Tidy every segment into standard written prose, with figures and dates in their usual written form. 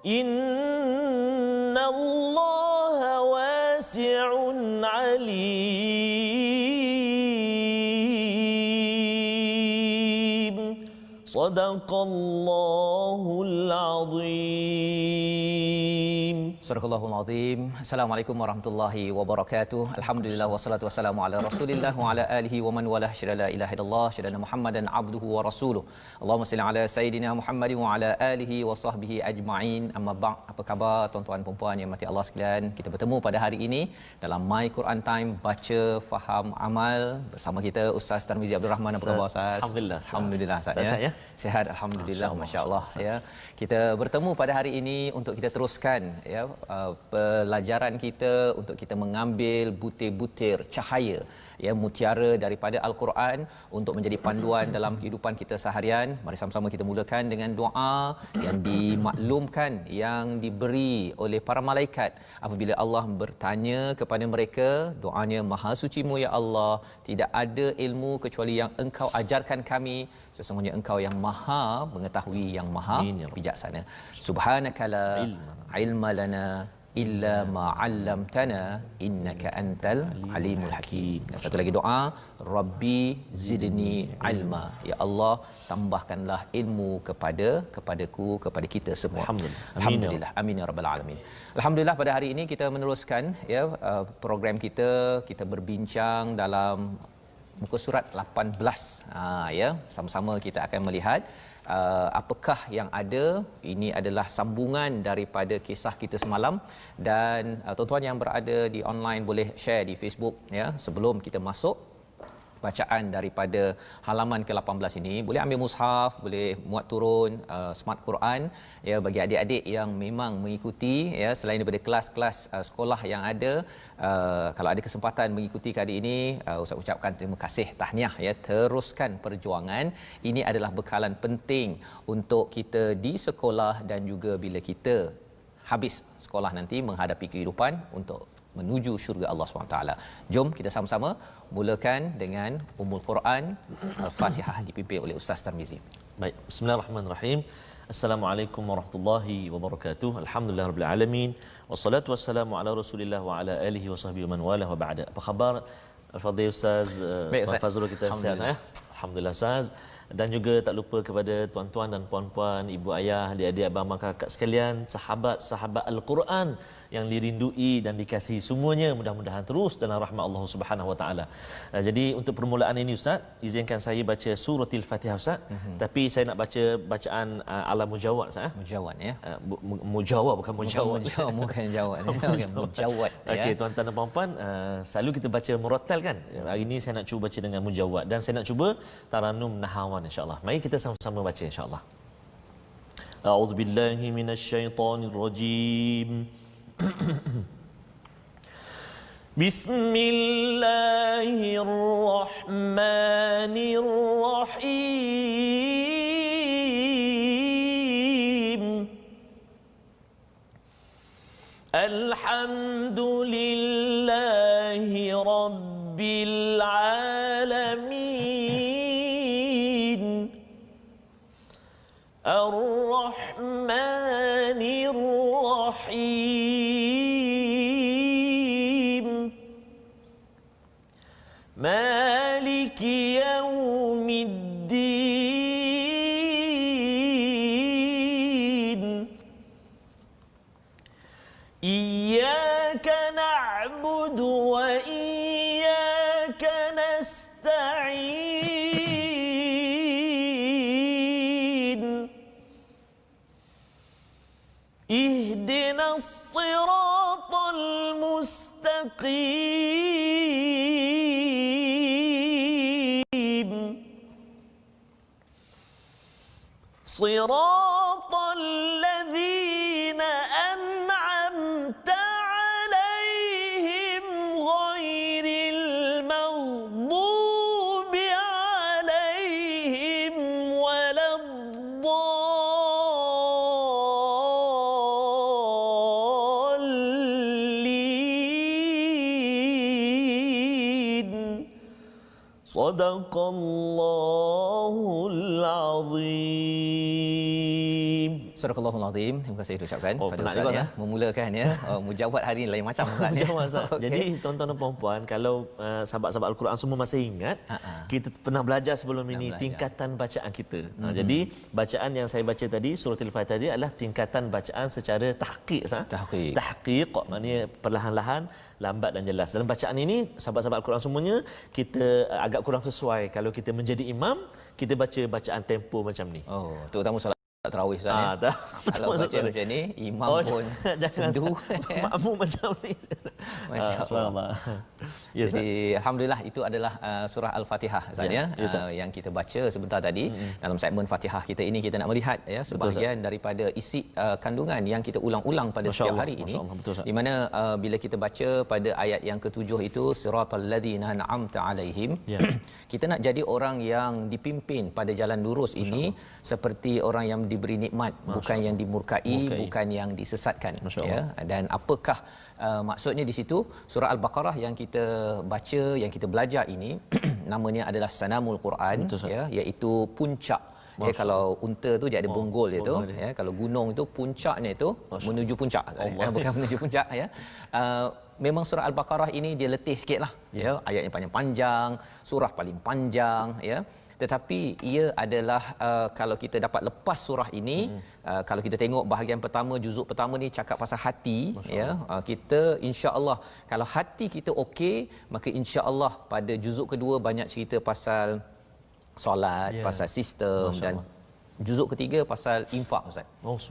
innallaha wasi'un alim. Sadaqallahul azim. Surahul Azim. Assalamualaikum warahmatullahi wabarakatuh. Alhamdulillah wassalatu wassalamu ala Rasulillah wa ala alihi wa man walah. Syada la ilaha illallah, syada Muhammadan abduhu wa rasuluh. Allahumma salli ala sayidina Muhammadin wa ala alihi wa sahbihi ajma'in. Amma ba'd. Apa khabar tuan-tuan dan puan yang mati Allah sekalian? Kita bertemu pada hari ini dalam My Quran Time, baca, faham, amal bersama kita Ustaz Tarmizi Abdul Rahman. Apa khabar Ustaz? Alhamdulillah. Alhamdulillah Ustaz ya. Sihat alhamdulillah, masya-Allah ya. Kita bertemu pada hari ini untuk kita teruskan ya pelajaran kita, untuk kita mengambil butir-butir cahaya ya, mutiara daripada Al-Quran untuk menjadi panduan dalam kehidupan kita seharian. Mari sama-sama kita mulakan dengan doa yang dimaklumkan, yang diberi oleh para malaikat apabila Allah bertanya kepada mereka. Doanya, Maha Suci-Mu ya Allah, tidak ada ilmu kecuali yang Engkau ajarkan kami, sesungguhnya Engkau yang Maha mengetahui, yang Maha bijaksana. Subhanakala ilma lana illa ma 'allamtana innaka antal alimul hakim. Dan satu lagi doa, Rabbi zidni ilma. Ya Allah, tambahkanlah ilmu kepadaku, kepada kita semua. Alhamdulillah. Amin ya rabbal alamin. Alhamdulillah, pada hari ini kita meneruskan ya program kita berbincang dalam muka surat 18. Ya, sama-sama kita akan melihat apakah yang ada. Ini adalah sambungan daripada kisah kita semalam, dan tuan-tuan yang berada di online boleh share di Facebook ya. Sebelum kita masuk bacaan daripada halaman ke-18 ini, boleh ambil mushaf, boleh muat turun smart Quran ya, bagi adik-adik yang memang mengikuti ya, selain daripada kelas-kelas sekolah yang ada. Kalau ada kesempatan mengikuti kali ini, Ustaz ucapkan terima kasih, tahniah ya. Teruskan perjuangan. Ini adalah bekalan penting untuk kita di sekolah dan juga bila kita habis sekolah nanti menghadapi kehidupan untuk menuju syurga Allah SWT. Jom kita sama-sama mulakan dengan Ummul Quran Al-Fatihah dipimpin oleh Ustaz Tarmizi. Baik, bismillahirrahmanirrahim. Assalamualaikum warahmatullahi wabarakatuh. Alhamdulillahirabbil alamin. Wassalatu wassalamu ala Rasulillah wa ala alihi wa sahbihi man wala wa ba'da. Apa khabar Al-Fadhil Ustaz? Tuan Fazrul kita sihat ya? Alhamdulillah Ustaz. Dan juga tak lupa kepada tuan-tuan dan puan-puan, ibu ayah, adik-adik, abang kakak sekalian, sahabat-sahabat Al-Quran yang dirindui dan dikasihi semuanya, mudah-mudahan terus dalam rahmat Allah Subhanahu Wa Taala. Jadi untuk permulaan ini Ustaz, izinkan saya baca suratul Fatihah Ustaz. Tapi saya nak baca bacaan ala mujawad Ustaz. Mujawad ya. Mujawad bukan mujawad. Bukan jawad. Mujawad ya. Okey tuan-tuan dan puan-puan, selalu kita baca murattal kan? Hari ini saya nak cuba baca dengan mujawad, dan saya nak cuba taranum nahawan insya-Allah. Mari kita sama-sama baca insya-Allah. A'udzubillahi minasyaitonirrajim. Bismillahirrahmanirrahim. Alhamdulillahi rabbil alamin. Ar-Rahmanir Rahim. Maliki yaumiddin. Iyyaka na'budu wa iyyaka nasta'in. Ihdinas siratal mustaqim. Siratal ladzina an'amta 'alaihim ghairil maghdubi 'alaihim waladdallin. Sadaqallahul azim. Sadaqallahul Azim. Terima kasih diucapkan pada penat Ustaz juga, ya. Memulakan ya. Mujawab hari ini lain macam Ustaz. Macam Ustaz. Okey. Jadi tuan-tuan dan puan-puan, kalau sahabat-sahabat Al-Quran semua masih ingat, kita pernah belajar sebelum ini tingkatan bacaan kita. Jadi bacaan yang saya baca tadi, surah Al-Fatihah tadi adalah tingkatan bacaan secara tahqiq. Tahqiq maknanya perlahan-lahan, lambat dan jelas. Dalam bacaan ini, sahabat-sahabat Al-Quran semuanya, kita agak kurang sesuai. Kalau kita menjadi imam, kita baca bacaan tempo macam ni. Oh, terutama solat tarawih Ustaz ya. Kalau baca macam ni, imam pun sendu. Makmum macam ni. Masya-Allah. Ya, jadi alhamdulillah itu adalah surah Al-Fatihah Ustaz ya, yang kita baca sebentar tadi. Dalam segmen Fatihah kita ini kita nak melihat ya sebahagian daripada isi kandungan yang kita ulang-ulang pada setiap hari ini. Di mana bila kita baca pada ayat yang ketujuh itu siratal ladzina an'amta alaihim, kita nak jadi orang yang dipimpin pada jalan lurus ini seperti orang yang diberi nikmat, bukan yang dimurkai, bukan yang disesatkan ya. Dan apakah maksudnya di situ? Surah Al-Baqarah yang kita baca, yang kita belajar ini namanya adalah Sanamul Quran ya, iaitu puncak. Ya, kalau unta tu dia ada bonggol dia tu ya, kalau gunung itu puncaknya itu menuju puncak bukan menuju puncak ya. Memang surah Al-Baqarah ini dia letih sikitlah ya, ayatnya panjang-panjang, surah paling panjang ya. Tetapi ia adalah kalau kita dapat lepas surah ini, kalau kita tengok bahagian pertama, juzuk pertama ni cakap pasal hati ya, kita insya-Allah kalau hati kita okey, maka insya-Allah pada juzuk kedua banyak cerita pasal solat, pasal sistem, dan juzuk ketiga pasal infak Ustaz.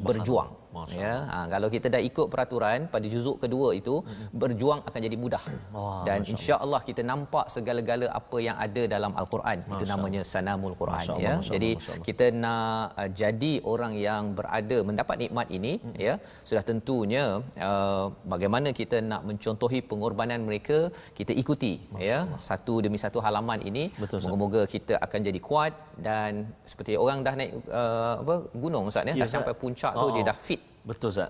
Berjuang ya. Kalau kita dah ikut peraturan pada juzuk kedua itu, berjuang akan jadi mudah. Dan insya-Allah kita nampak segala-gala apa yang ada dalam Al-Quran. Itu namanya Sanamul Quran ya. Jadi kita nak jadi orang yang berada mendapat nikmat ini ya, sudah tentunya bagaimana kita nak mencontohi pengorbanan mereka, kita ikuti ya, satu demi satu halaman ini. Moga-moga kita akan jadi kuat, dan seperti orang dah naik gunung Ustaz ya, dah sampai puncak tu dia dah fit. Betul Ustaz.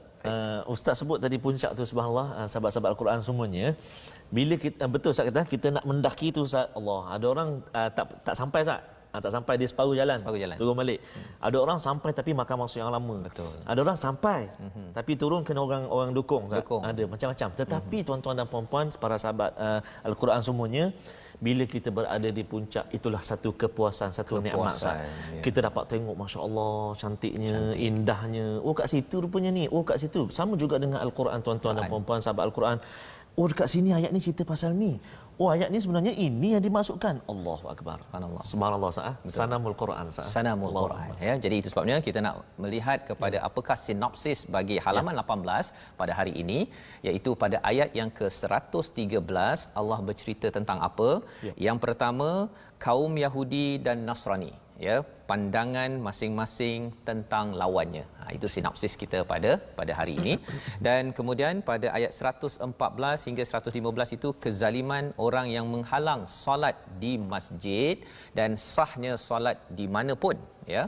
Ustaz sebut tadi puncak tu, subhanallah, sahabat-sahabat Al-Quran semuanya, bila kita betul Ustaz kata kita nak mendaki tu Ustaz, Allah, ada orang tak sampai Ustaz. Tak sampai dia separuh jalan. Turun balik. Ada orang sampai tapi makan masa yang lama. Betul. Ada orang sampai tapi turun kena orang dukung. Ada macam-macam. Tetapi tuan-tuan dan puan-puan, para sahabat Al-Quran semuanya, bila kita berada di puncak, itulah satu kepuasan, satu nikmat. Kita dapat tengok, masya-Allah, cantiknya, indahnya. Oh, kat situ rupanya ni. Oh, kat situ. Sama juga dengan Al-Quran, tuan-tuan dan puan-puan sahabat Al-Quran. Oh, dekat sini ayat ni cerita pasal ni. Oh, ayat ni sebenarnya ini yang dimaksudkan. Allahu akbar. Subhanallah. Subhanallah sah. Sanamul Quran sah. Sanamul Quran ya. Jadi itu sebabnya kita nak melihat kepada apakah sinopsis bagi halaman 18 pada hari ini, iaitu pada ayat yang ke-113 Allah bercerita tentang apa? Yang pertama, kaum Yahudi dan Nasrani ya, pandangan masing-masing tentang lawannya. Itu sinopsis kita pada hari ini. Dan kemudian pada ayat 114 hingga 115 itu kezaliman orang yang menghalang solat di masjid dan sahnya solat di mana pun ya.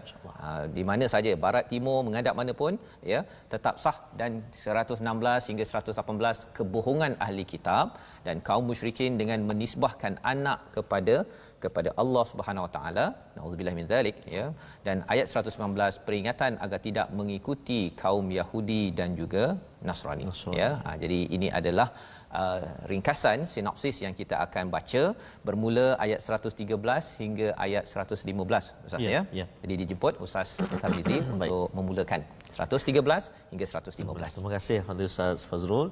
Di mana saja, barat timur, menghadap mana pun ya, tetap sah. Dan 116 hingga 118 kebohongan ahli kitab dan kaum musyrikin dengan menisbahkan anak kepada Allah Subhanahu Wa Taala, naudzubillah min zalik ya. Dan ayat 119 peringatan agar tidak mengikuti kaum Yahudi dan juga Nasrani ya. Jadi ini adalah ringkasan sinopsis yang kita akan baca bermula ayat 113 hingga ayat 115 Ustaz ya. Jadi dijemput Ustaz Tarmizi untuk memulakan 113 hingga 115. Terima kasih kepada Ustaz Fazrul.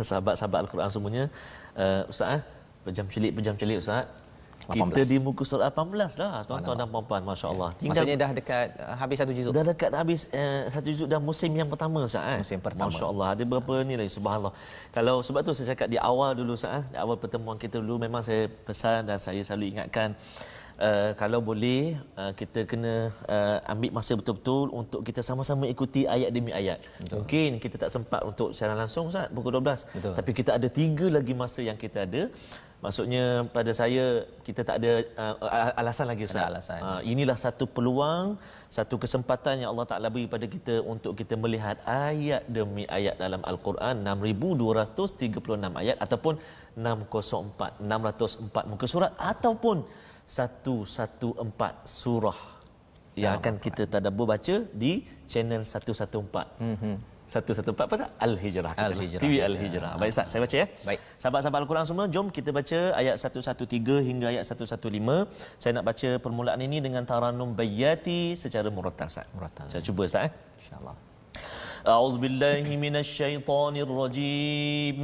Sahabat-sahabat Al-Quran semuanya, Ustaz pejam celik Ustaz. 18. Kita di muka surat 18 dah, tuan-tuan dan puan-puan, masya-Allah. Maksudnya dah dekat habis satu juzuk. Dah dekat habis satu juzuk dah musim yang pertama Ustaz. Musim pertama. Masya-Allah, ada berapa ni lagi, subhanallah. Kalau sebab tu saya cakap di awal dulu Ustaz, di awal pertemuan kita dulu, memang saya pesan dan saya selalu ingatkan, kalau boleh kita kena ambil masa betul-betul untuk kita sama-sama ikuti ayat demi ayat. Betul. Mungkin kita tak sempat untuk secara langsung Ustaz pukul 12. Betul. Tapi kita ada 3 lagi masa yang kita ada. Maksudnya pada saya kita tak ada alasan lagi Ustaz. Inilah satu peluang, satu kesempatan yang Allah Taala beri pada kita untuk kita melihat ayat demi ayat dalam Al-Quran, 6236 ayat ataupun 604 muka surat ataupun 114 surah yang akan kita tadabbur baca di channel 114. 114 apa tak? Al-Hijrah. Al-Hijrah. TV Al-Hijrah. Baik Ustaz, saya baca ya. Baik. Sahabat-sahabat Al-Quran semua, jom kita baca ayat 113 hingga ayat 115. Saya nak baca permulaan ini dengan taranum bayati secara murattal Ustaz. Saya cuba Ustaz Insya-Allah. A'udzubillahi minasyaitonirrajim.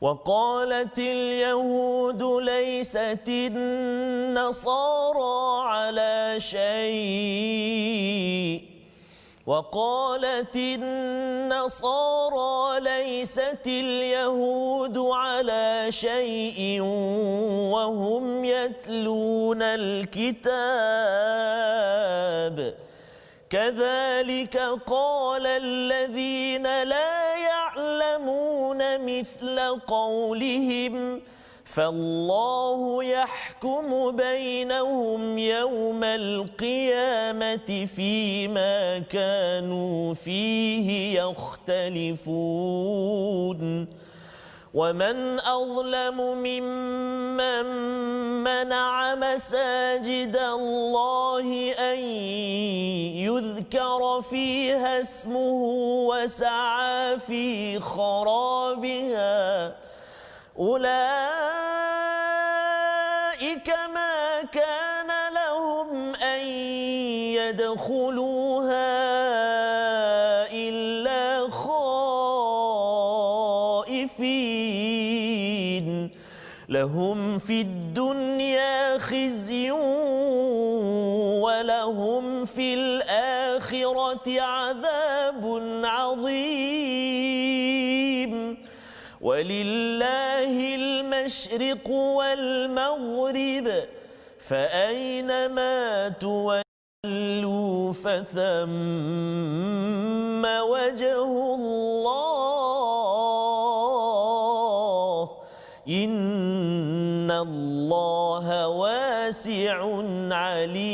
وقالت اليهود ليست النصارى على شيء وقالت النصارى ليست اليهود على شيء وهم يتلون الكتاب كذلك قال الذين لا يعلمون مثل قولهم فالله يحكم بينهم يوم القيامة فيما كانوا فيه يختلفون ومن أظلم ممن منع مساجد الله أن يذكر فيها اسمه وسعى في خرابها أولئك ما كان لهم أن يدخلوها إلا خائفين لهم في الدنيا خزي ولهم في الآخرة عذاب عظيم ولله المشرق والمغرب فأينما تولوا فثم وجه الله إن الله واسع عليم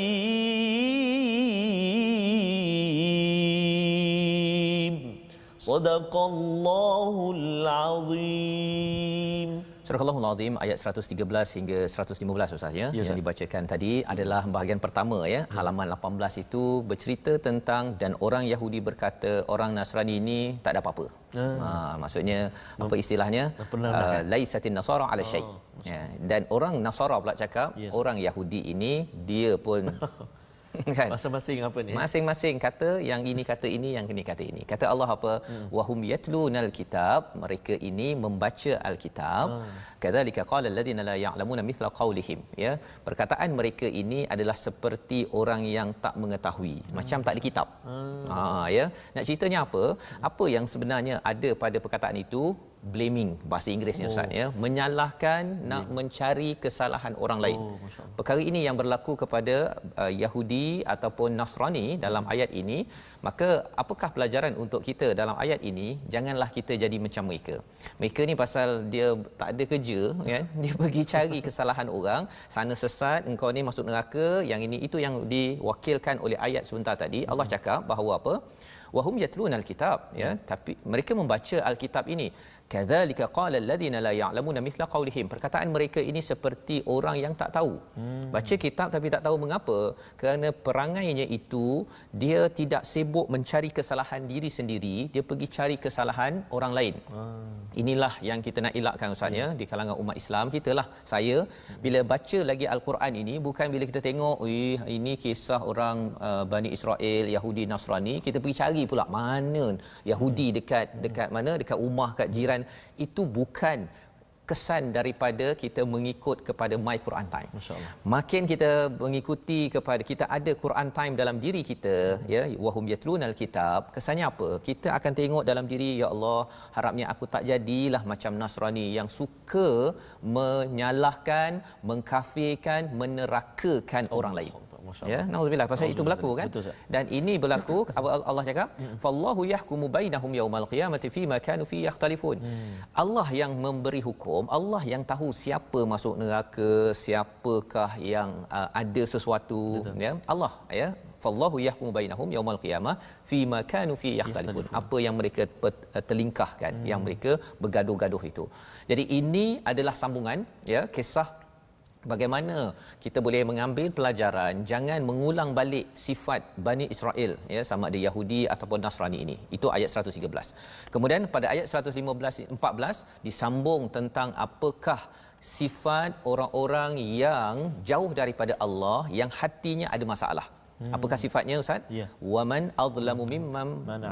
صدق الله العظيم. Surah Al-Allahul Azim ayat 113 hingga 115 Ustaz ya, yang dibacakan tadi adalah bahagian pertama ya. Halaman 18 itu bercerita tentang dan orang Yahudi berkata orang Nasrani ini tak ada apa-apa. Maksudnya apa istilahnya? Laisatin nasara ala syai. Ya, dan orang Nasara pula cakap orang Yahudi ini dia pun kan masing-masing apa ni? Masing-masing kata yang ini kata ini, yang ini kata ini. Kata Allah apa? Wahum yatlunal kitab, mereka ini membaca al-kitab. Kadzalika qala alladziina la ya'lamuna mithla qaulihim, ya. Perkataan mereka ini adalah seperti orang yang tak mengetahui, macam tak ada kitab. Ya. Nak ceritanya apa? Apa yang sebenarnya ada pada perkataan itu? Blaming, bahasa Inggerisnya Ustaz ya, menyalahkan, nak mencari kesalahan orang lain. Perkara ini yang berlaku kepada Yahudi ataupun Nasrani dalam ayat ini. Maka apakah pelajaran untuk kita dalam ayat ini? Janganlah kita jadi macam mereka. Mereka ni pasal dia tak ada kerja ya, dia pergi cari kesalahan orang, sana sesat, engkau ni masuk neraka, yang ini itu yang diwakilkan oleh ayat sebentar tadi. Allah cakap bahawa apa? Wahum yatlunal kitab ya, tapi mereka membaca al-kitab ini. Kadzalika qala alladziina la ya'lamuna mithla qaulihim. Perkataan mereka ini seperti orang yang tak tahu. Baca kitab tapi tak tahu mengapa? Kerana perangainya itu dia tidak sibuk mencari kesalahan diri sendiri, dia pergi cari kesalahan orang lain. Inilah yang kita nak elakkan Ustaz ya, di kalangan umat Islam kita lah. Saya bila baca lagi al-Quran ini, bukan bila kita tengok ini kisah orang Bani Israel, Yahudi, Nasrani, kita pergi cari pula mana Yahudi dekat mana, dekat rumah, kat jiran. Itu bukan kesan daripada kita mengikut kepada My Quran Time. Makin kita mengikuti kepada, kita ada Quran Time dalam diri kita ya, wahum yatlunal kitab, kesannya apa? Kita akan tengok dalam diri, ya Allah, harapnya aku tak jadilah macam Nasrani yang suka menyalahkan, mengkafirkan, menerakakan orang lain. Ya, nauzubillah, pasal itu berlaku kan. Betul, dan ini berlaku, Allah cakap fallahu yahkumu bainahum yaumal qiyamati fima kanu fi yakhtalifun. Allah yang memberi hukum, Allah yang tahu siapa masuk neraka, siapakah yang ada sesuatu. Betul. Ya, Allah ya, fallahu yahkumu bainahum yaumal qiyamah fima kanu fi yakhtalifun. Apa yang mereka terlingkahkan, yang mereka bergaduh-gaduh itu. Jadi ini adalah sambungan ya, kisah bagaimana kita boleh mengambil pelajaran, jangan mengulang balik sifat Bani Israel, ya, sama ada Yahudi ataupun Nasrani ini. Itu ayat 113. Kemudian pada ayat 114 disambung tentang apakah sifat orang-orang yang jauh daripada Allah, yang hatinya ada masalah. Apakah sifatnya, Ustaz? Ya. Waman adlamu mimman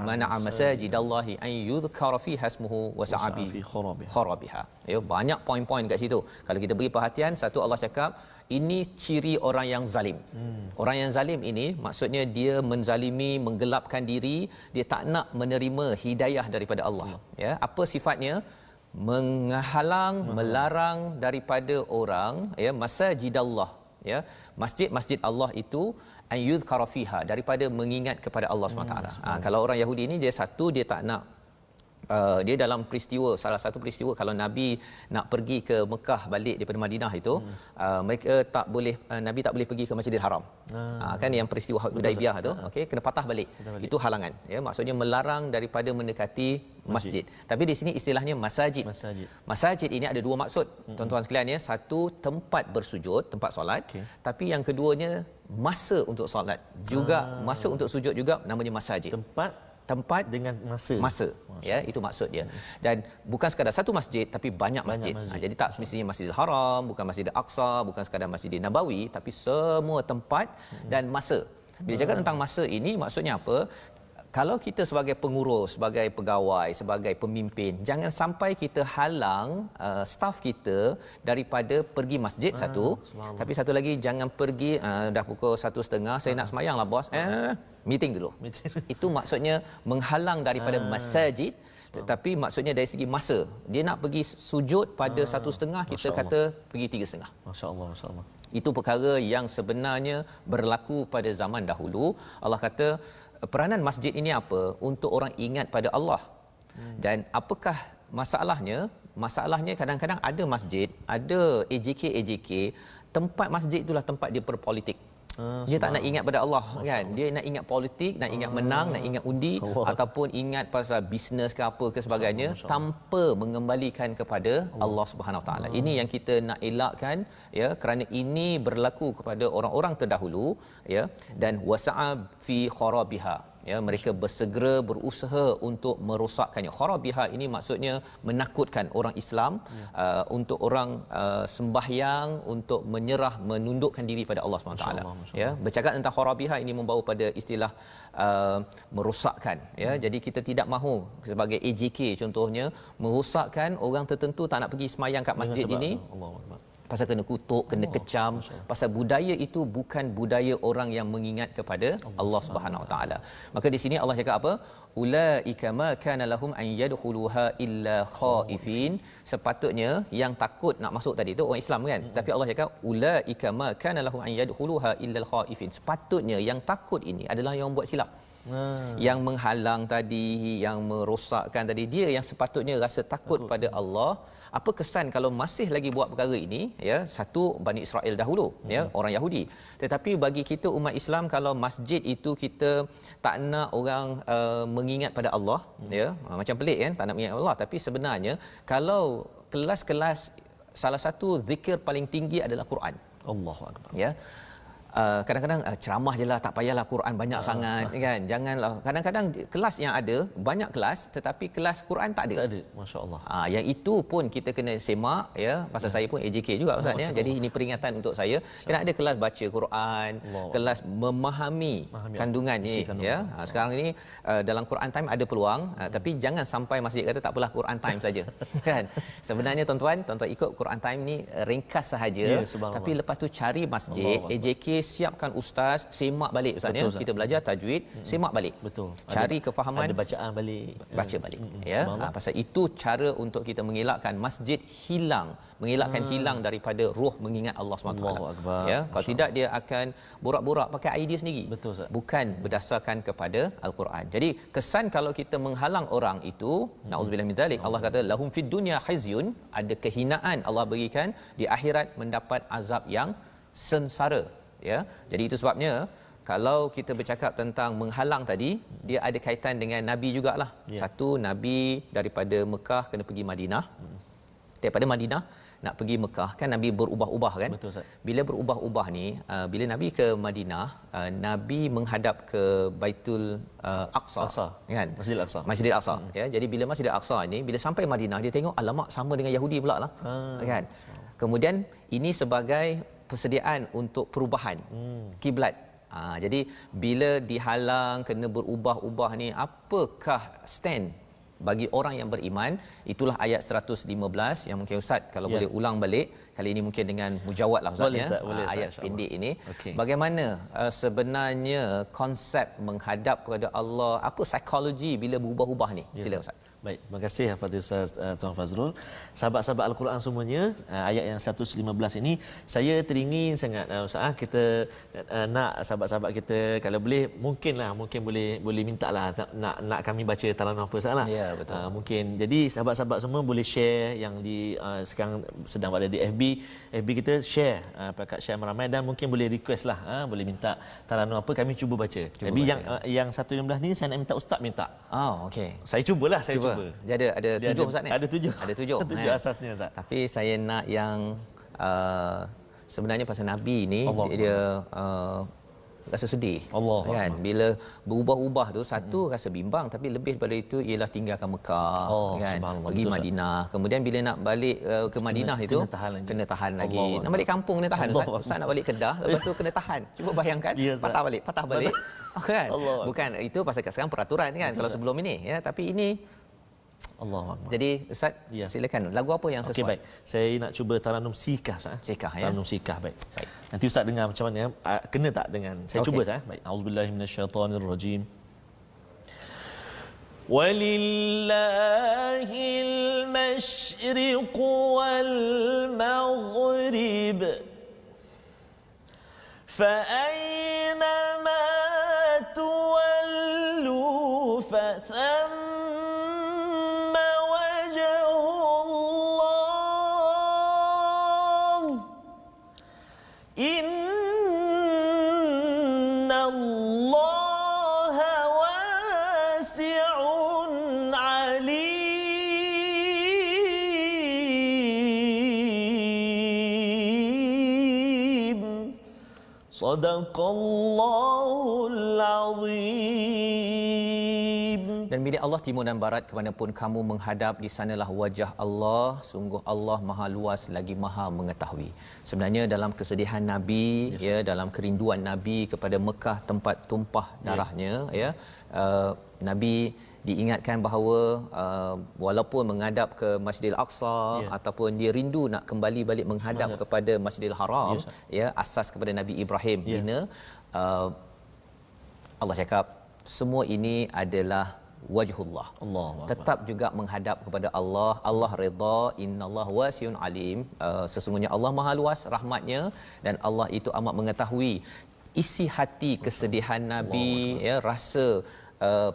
mana'a masajidallahi an yudhkara fiha ismuhu wa sa'a fi kharabiha. Ya, banyak poin-poin kat situ. Kalau kita beri perhatian, satu Allah cakap ini ciri orang yang zalim. Orang yang zalim ini maksudnya dia menzalimi, menggelapkan diri, dia tak nak menerima hidayah daripada Allah. Ya, apa sifatnya? Menghalang, melarang daripada orang, ya, masajidallah, ya, masjid-masjid Allah itu ayyudhkara fiha, daripada mengingat kepada Allah SWT. Kalau orang Yahudi ini dia satu, dia tak nak dia dalam peristiwa, salah satu peristiwa kalau Nabi nak pergi ke Mekah balik daripada Madinah itu, mereka tak boleh, Nabi tak boleh pergi ke Masjidil Haram. Kan yang peristiwa Hudaibiyah tu, okey, kena patah balik. Itu halangan, ya, maksudnya melarang daripada mendekati masjid. Tapi di sini istilahnya masajid. Masajid ini ada dua maksud, tuan-tuan sekalian, ya. Satu, tempat bersujud, tempat solat. Tapi yang keduanya masa untuk solat juga, masa untuk sujud juga, namanya masajid. Tempat dengan masa, ya, itu maksud dia. Dan bukan sekadar satu masjid tapi banyak masjid. Jadi tak semestinya Masjidil Haram, bukan Masjidil Aqsa, bukan sekadar Masjidil Nabawi, tapi semua tempat dan masa. Bila cakap tentang masa ini, maksudnya apa? Kalau kita sebagai pengurus, sebagai pegawai, sebagai pemimpin, jangan sampai kita halang staf kita daripada pergi masjid, satu. Tapi satu lagi, jangan pergi dah pukul 1:30, saya nak semayang lah bos. Meeting dulu. Itu maksudnya menghalang daripada masjid. Tetapi maksudnya dari segi masa, dia nak pergi sujud pada 1:30, kita kata pergi 3:30. Masya-Allah, masya-Allah. Itu perkara yang sebenarnya berlaku pada zaman dahulu. Allah kata peranan masjid ini apa? Untuk orang ingat pada Allah. Dan apakah masalahnya? Masalahnya kadang-kadang ada masjid, ada AJK, tempat masjid itulah tempat dia berpolitik. Dia tak nak ingat pada Allah, kan? Dia nak ingat politik, nak ingat menang, nak ingat undi, ataupun ingat pasal bisnes ke apa ke sebagainya, tanpa mengembalikan kepada Allah Subhanahu Wa Taala. Ini yang kita nak elakkan, ya, kerana ini berlaku kepada orang-orang terdahulu, ya, dan wasa'a fi kharabiha. Ya, mereka bersegera berusaha untuk merosakkannya. Kharabiha ini maksudnya menakutkan orang Islam, untuk orang sembahyang, untuk menyerah, menundukkan diri pada Allah SWT. Ya, bercakap tentang kharabiha ini membawa pada istilah merosakkan, ya. Jadi kita tidak mahu sebagai AJK contohnya merosakkan orang tertentu tak nak pergi sembahyang kat masjid ini. Pasal kena kutuk, kena kecam, pasal budaya itu bukan budaya orang yang mengingat kepada Allah Subhanahu Wa Taala. Maka di sini Allah cakap apa? Ulaika ma kana lahum an yadkhuluha illa khaifin. Sepatutnya yang takut nak masuk tadi itu orang Islam, kan? Tapi Allah cakap ulaika ma kana lahum an yadkhuluha illa khaifin. Sepatutnya yang takut ini adalah yang buat silap. Yang menghalang tadi, yang merosakkan tadi, dia yang sepatutnya rasa takut pada Allah. Apa kesan kalau masih lagi buat perkara ini, ya? Satu, Bani Israel dahulu, ya, orang Yahudi. Tetapi bagi kita umat Islam, kalau masjid itu kita tak nak orang mengingat pada Allah, ya, macam pelik, kan, tak nak mengingat Allah. Tapi sebenarnya kalau kelas-kelas, salah satu zikir paling tinggi adalah Quran. Allahu Akbar. Ya. Kadang-kadang ceramah je lah, tak payahlah Quran banyak sangat, kan? Janganlah. Kadang-kadang kelas yang ada, banyak kelas, tetapi kelas Quran tak ada. Tak ada, masya-Allah. Yang itu pun kita kena semak, ya. Pasal saya pun AJK juga, Ustaz, ya. Jadi ini peringatan untuk saya. Kena ada kelas baca Quran, kelas memahami kandungan ni, ya. Sekarang ini dalam Quran time ada peluang, tapi jangan sampai masjid kata tak apalah Quran time saja. Kan? Sebenarnya tuan-tuan ikut Quran time ni ringkas sahaja, tapi lepas tu cari masjid, AJK siapkan ustaz, semak balik, Ustaz, ya. Kita belajar tajwid, semak balik. Betul. Cari kefahaman, ada bacaan balik, baca balik, ya. Pasal itu cara untuk kita mengelakkan masjid hilang, mengelakkan hilang daripada roh mengingat Allah SWT. Ya, kalau tidak dia akan borak-borak pakai idea sendiri. Betul, Ustaz. Bukan berdasarkan kepada Al-Quran. Jadi kesan kalau kita menghalang orang itu, nauzubillah min zalik, Allah kata lahum fid dunya khizyun, ada kehinaan Allah berikan, di akhirat mendapat azab yang sengsara. Ya, jadi itu sebabnya kalau kita bercakap tentang menghalang tadi, dia ada kaitan dengan Nabi jugalah. Satu, Nabi daripada Mekah kena pergi Madinah. daripada Madinah nak pergi Mekah kan Nabi berubah-ubah kan. Betul, Ustaz. Bila berubah-ubah ni bila Nabi ke Madinah Nabi menghadap ke Baitul Aqsa kan, Masjidil Aqsa. Masjidil Aqsa ya. Jadi bila Masjidil Aqsa ni bila sampai Madinah dia tengok alamak sama dengan Yahudi pula lah kan. Kemudian ini sebagai persediaan untuk perubahan kiblat. Jadi bila dihalang kena berubah-ubah ni apakah stand bagi orang yang beriman, itulah ayat 115 yang mungkin Ustaz kalau boleh ulang balik kali ini mungkin dengan mujawad lah Ustaz ya. Ayat pendek ini bagaimana sebenarnya konsep menghadap kepada Allah, apa psikologi bila berubah-ubah ni. Sila Ustaz. Baik, terima kasih Fadil Ustaz Tuan Fazrul. Sahabat-sahabat Al-Quran semuanya, ayat yang 115 ini saya teringin sangat Ustaz, kita nak sahabat-sahabat kita kalau boleh mungkin boleh mintalah nak kami baca talanum apa Ustaz lah. Ya, betul. Mungkin jadi sahabat-sahabat semua boleh share yang di sekarang sedang berada di FB kita share pakat share meramai dan mungkin boleh request lah boleh minta talanum apa kami cuba baca. Tapi yang 115 ni saya nak minta ustaz minta. Okey. Saya cubalah saya cuba. Dia ada 7 Ustaz ni. Ada 7. Ada 7. 7 asasnya Ustaz. Tapi saya nak yang sebenarnya pasal Nabi ni dia rasa sedih kan bila berubah-ubah tu satu rasa bimbang tapi lebih daripada itu ialah tinggalkan Mekah kan pergi Madinah kemudian bila nak balik ke Madinah itu kena tahan lagi nak balik kampung kena tahan Ustaz nak balik Kedah lepas tu kena tahan cuba bayangkan patah balik kan bukan itu pasal kat sekarang peraturan kan kalau sebelum ini ya tapi ini Allahuakbar. Jadi Ustaz silakan lagu apa yang sesuai. Okey baik. Saya nak cuba taranum sikah Ustaz. Sikah ya. Taranum sikah baik. Nanti Ustaz dengar macam mana kena tak dengan saya cuba Ustaz. Baik. Auzubillahi minasyaitonirrajim. Walillahil masyriq wal maghrib. Fa aina ma tuwallu fa Sadaqallahul Azim. Dan milik Allah timur dan barat kemanapun kamu menghadap di sanalah wajah Allah. Sungguh Allah Maha luas lagi Maha mengetahui. Sebenarnya dalam kesedihan Nabi ya dalam kerinduan Nabi kepada Mekah tempat tumpah darahnya Nabi diingatkan bahawa walaupun menghadap ke Masjidil Aqsa ataupun dia rindu nak kembali balik menghadap kepada Masjidil Haram asas kepada Nabi Ibrahim bina Allah cakap semua ini adalah wajhullah. Tetap juga menghadap kepada Allah. Allah redha, innallaha wasi'un alim. Sesungguhnya Allah Maha luas rahmatnya dan Allah itu amat mengetahui isi hati kesedihan Nabi rasa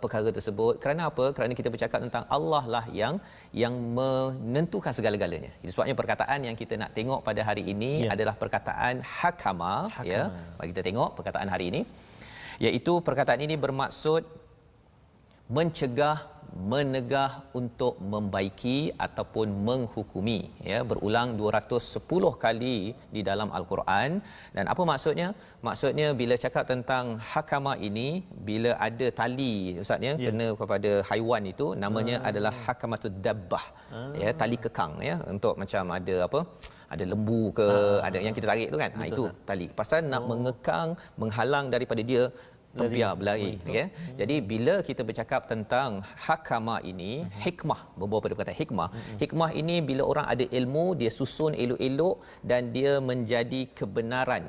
perkara tersebut. Kerana apa? Kerana kita bercakap tentang Allah lah yang menentukan segala-galanya. Itu sebabnya perkataan yang kita nak tengok pada hari ini adalah perkataan hakama. Mari kita tengok perkataan hari ini. Iaitu perkataan ini bermaksud mencegah, menegah untuk membaiki ataupun menghukumi berulang 210 kali di dalam Al-Quran. Dan apa maksudnya? Maksudnya bila cakap tentang hakama ini bila ada tali ustaz kena kepada haiwan itu namanya adalah hakamatud dabbah tali kekang untuk macam ada apa ada lembu ke ada yang kita tarik tu kan itu tali pasal nak mengekang menghalang daripada dia tempiar berlari jadi bila kita bercakap tentang hakama ini hikmah beberapa perkataan hikmah ini bila orang ada ilmu dia susun elok-elok dan dia menjadi kebenaran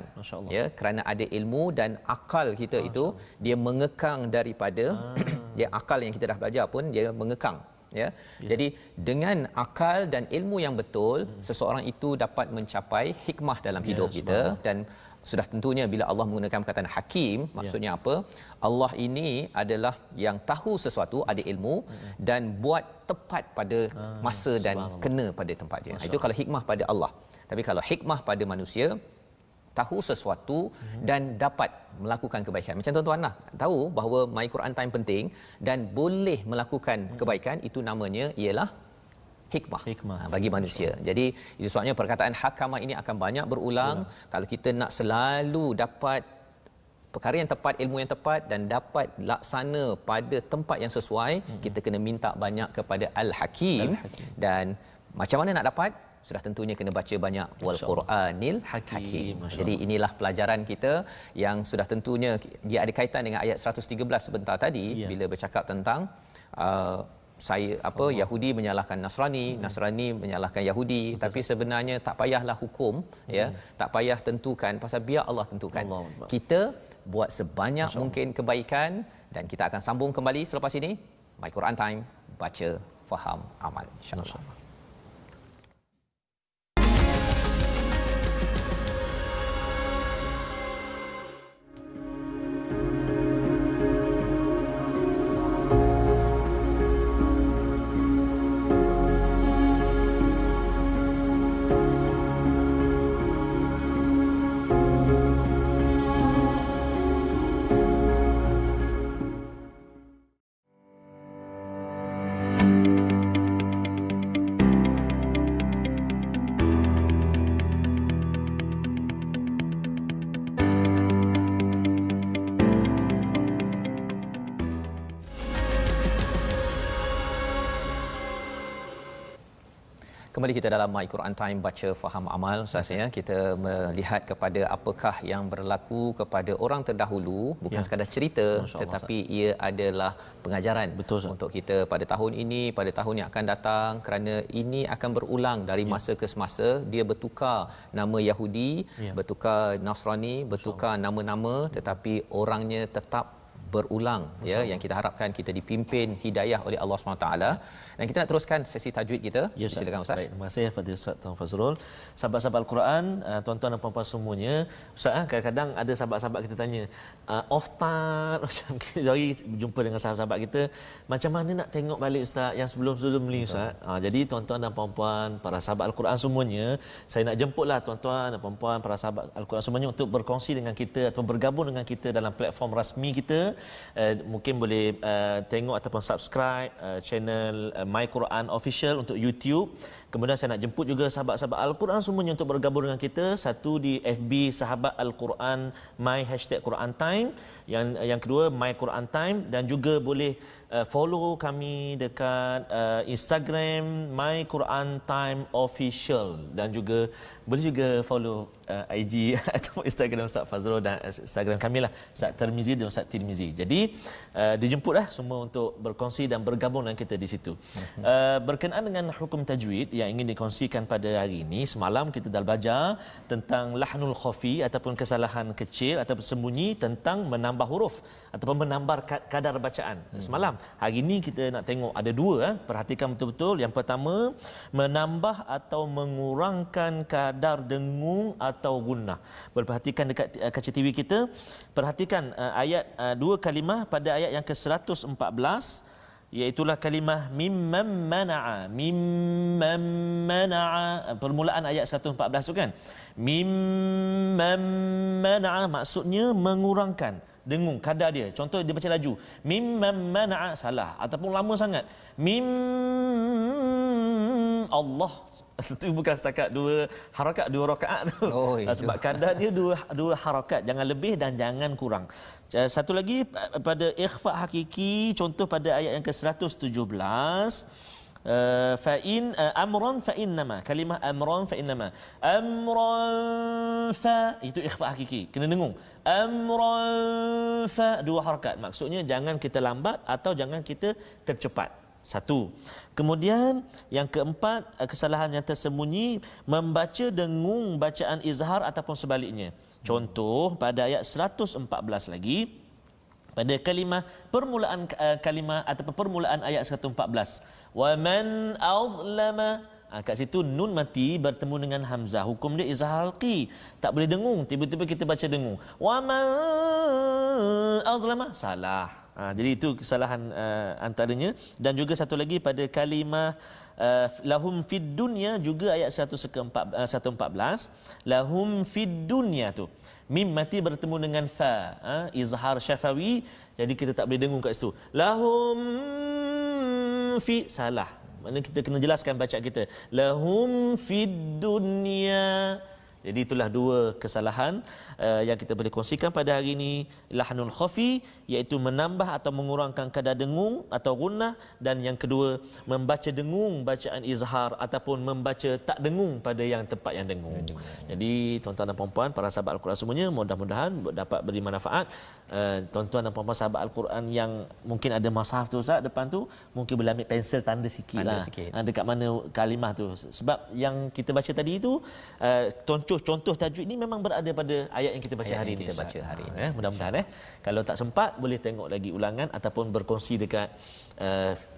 kerana ada ilmu dan akal kita itu dia mengekang daripada dia akal yang kita dah belajar pun dia mengekang jadi dengan akal dan ilmu yang betul seseorang itu dapat mencapai hikmah dalam hidup kita dan sudah tentunya bila Allah menggunakan perkataan hakim maksudnya apa Allah ini adalah yang tahu sesuatu ada ilmu dan buat tepat pada masa dan kena pada tempat dia itu kalau hikmah pada Allah tapi kalau hikmah pada manusia tahu sesuatu dan dapat melakukan kebaikan macam tuan-tuan lah tahu bahawa My Quran Time penting dan boleh melakukan kebaikan itu namanya ialah hikmah bagi manusia. Jadi itu sebabnya perkataan hakama ini akan banyak berulang. Kalau kita nak selalu dapat perkara yang tepat, ilmu yang tepat dan dapat laksana pada tempat yang sesuai, kita kena minta banyak kepada Al-Hakim. Dan macam mana nak dapat? Sudah tentunya kena baca banyak wal Quranil Hakim. Jadi inilah pelajaran kita yang sudah tentunya dia ada kaitan dengan ayat 113 sebentar tadi bila bercakap tentang Yahudi menyalahkan Nasrani, Nasrani menyalahkan Yahudi. Betul. Tapi sebenarnya tak payahlah hukum, tak payah tentukan, pasal biar Allah tentukan. Kita buat sebanyak mungkin kebaikan dan kita akan sambung kembali selepas ini. My Quran Time, baca, faham, amal, insya-Allah. Kembali kita dalam My Quran Time, baca, faham, amal. Ustaz, kita melihat kepada apakah yang berlaku kepada orang terdahulu, bukan sekadar cerita, tetapi ia adalah pengajaran. Betul, untuk kita pada tahun ini, pada tahun yang akan datang, kerana ini akan berulang dari masa ke semasa. Dia bertukar nama Yahudi, bertukar Nasrani, bertukar nama-nama, tetapi orangnya tetap berulang, yang kita harapkan kita dipimpin hidayah oleh Allah SWT. Dan kita nak teruskan sesi tajwid kita. Silakan Ustaz. Baik, terima kasih Fadil Ustaz Tuan Fazrul. Sahabat-sahabat Al-Quran, tuan-tuan dan puan-puan semuanya, Ustaz, kadang-kadang ada sahabat-sahabat kita tanya, Oftar macam kita hari berjumpa dengan sahabat-sahabat kita, macam mana nak tengok balik Ustaz yang sebelum-sebelum ni Ustaz. Jadi tuan-tuan dan puan-puan, para sahabat Al-Quran semuanya, saya nak jemputlah tuan-tuan dan puan-puan, para sahabat Al-Quran semuanya untuk berkongsi dengan kita atau bergabung dengan kita dalam platform rasmi kita. Mungkin boleh tengok ataupun subscribe channel My Quran Official untuk YouTube. Kemudian saya nak jemput juga sahabat-sahabat Al-Quran semuanya untuk bergabung dengan kita. Satu di FB Sahabat Al-Quran My #Quran Time. Yang kedua My Quran Time, dan juga boleh follow kami dekat Instagram My Quran Time Official, dan juga boleh juga follow IG atau Instagram Ustaz Fazrul dan Instagram kami lah, Ustaz Tirmizi dan Ustaz Tirmizi. Jadi dijemputlah semua untuk berkongsi dan bergabung dengan kita di situ. Berkenaan dengan hukum tajwid yang ingin dikongsikan pada hari ini, semalam kita dah belajar tentang lahnul khafi ataupun kesalahan kecil ataupun sembunyi tentang menambah huruf ataupun menambah kadar bacaan. Semalam, hari ini kita nak tengok ada dua, perhatikan betul-betul. Yang pertama, menambah atau mengurangkan kadar dengung atau gunnah. Boleh perhatikan dekat kaca TV kita, perhatikan ayat dua kalimah pada ayat yang ke-114, iaitulah kalimah mimman mana'a. Mimman mana'a, permulaan ayat 114 tu kan, mimman mana'a maksudnya mengurangkan dengung kadar dia. Contoh dia baca laju, mimman mana'a, salah ataupun lama sangat, mim Allah, itu bukan setakat dua harakat, dua rakaat tu. Sebab kadar dia dua harakat, jangan lebih dan jangan kurang. Satu lagi pada ikhfa hakiki, contoh pada ayat yang ke-117, fa in amran fa innama, kalimah amran fa innama, amran fa, itu ikhfa hakiki, kena dengung. Amran fa, dua harakat, maksudnya jangan kita lambat atau jangan kita tercepat. Satu. Kemudian yang keempat, kesalahan yang tersembunyi, membaca dengung bacaan izhar ataupun sebaliknya. Contoh pada ayat 114 lagi, pada kalimah permulaan kalimah ataupun permulaan ayat 114, wa man azlama, kat situ nun mati bertemu dengan hamzah, hukum dia izhar halqi, tak boleh dengung, tiba-tiba kita baca dengung. Wa man azlama, salah. Jadi itu kesalahan antaranya. Dan juga satu lagi pada kalimah lahum fid dunya, juga ayat 114, lahum fid dunya tu mim mati bertemu dengan fa, izhar syafawi, jadi kita tak boleh dengung kat situ. Lahum fi, salah. Maknanya kita kena jelaskan bacaan kita. Lahum fid dunya. Jadi itulah dua kesalahan yang kita boleh kongsikan pada hari ini. Lahnul khafi, iaitu menambah atau mengurangkan kadar dengung atau gunnah, dan yang kedua membaca dengung bacaan izhar ataupun membaca tak dengung pada yang tempat yang dengung. Jadi tuan-tuan dan puan-puan, para sahabat Al-Quran semuanya, mudah-mudahan dapat beri manfaat. Tuan-tuan dan puan-puan sahabat Al-Quran yang mungkin ada mushaf tu Ustaz depan tu, mungkin boleh ambil pensel tanda sikitlah dekat mana kalimah tu. Sebab yang kita baca tadi itu contoh tajwid ni memang berada pada ayat yang kita baca hari ini. Mudah-mudahan kalau tak sempat boleh tengok lagi ulangan ataupun berkongsi dekat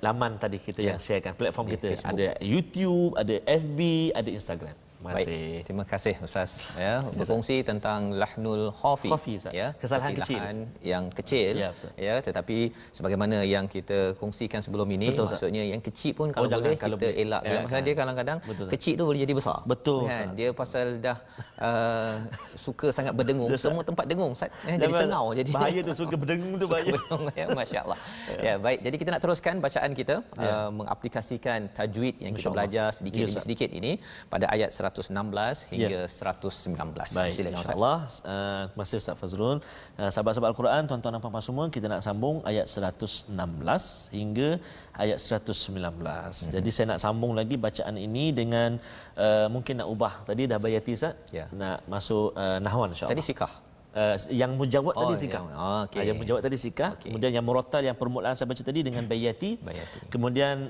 laman tadi kita yang sharekan, platform kita Facebook. Ada YouTube, ada FB, ada Instagram. Baik, terima kasih Ustaz berkongsi tentang lahnul khafi kesalahan kecil yang kecil tetapi sebagaimana yang kita kongsikan sebelum ini, maksudnya yang kecil pun kalau boleh kita elak pasal dia kadang-kadang kecil tu boleh jadi besar. Kan dia pasal dah suka sangat berdengung, semua tempat dengung jadi sengau, jadi bahaya tu, suka berdengung tu bahaya. Masya-Allah. Baik, jadi kita nak teruskan bacaan kita mengaplikasikan tajwid yang kita belajar sedikit demi sedikit ini pada ayat 116 hingga 119. Baik, insya-Allah. Terima kasih Ustaz Fazrul. Sahabat-sahabat Al-Quran, tuan-tuan dan puan-puan semua, kita nak sambung ayat 116 hingga ayat 119. Jadi saya nak sambung lagi bacaan ini dengan mungkin nak ubah, tadi dah bayati Ustaz. Nak masuk nahwan insya-Allah. Tadi sikah. Yang mujawad tadi sikah. Yang mujawad tadi sikah. Kemudian yang murattal, yang permulaan saya baca tadi dengan bayati. Kemudian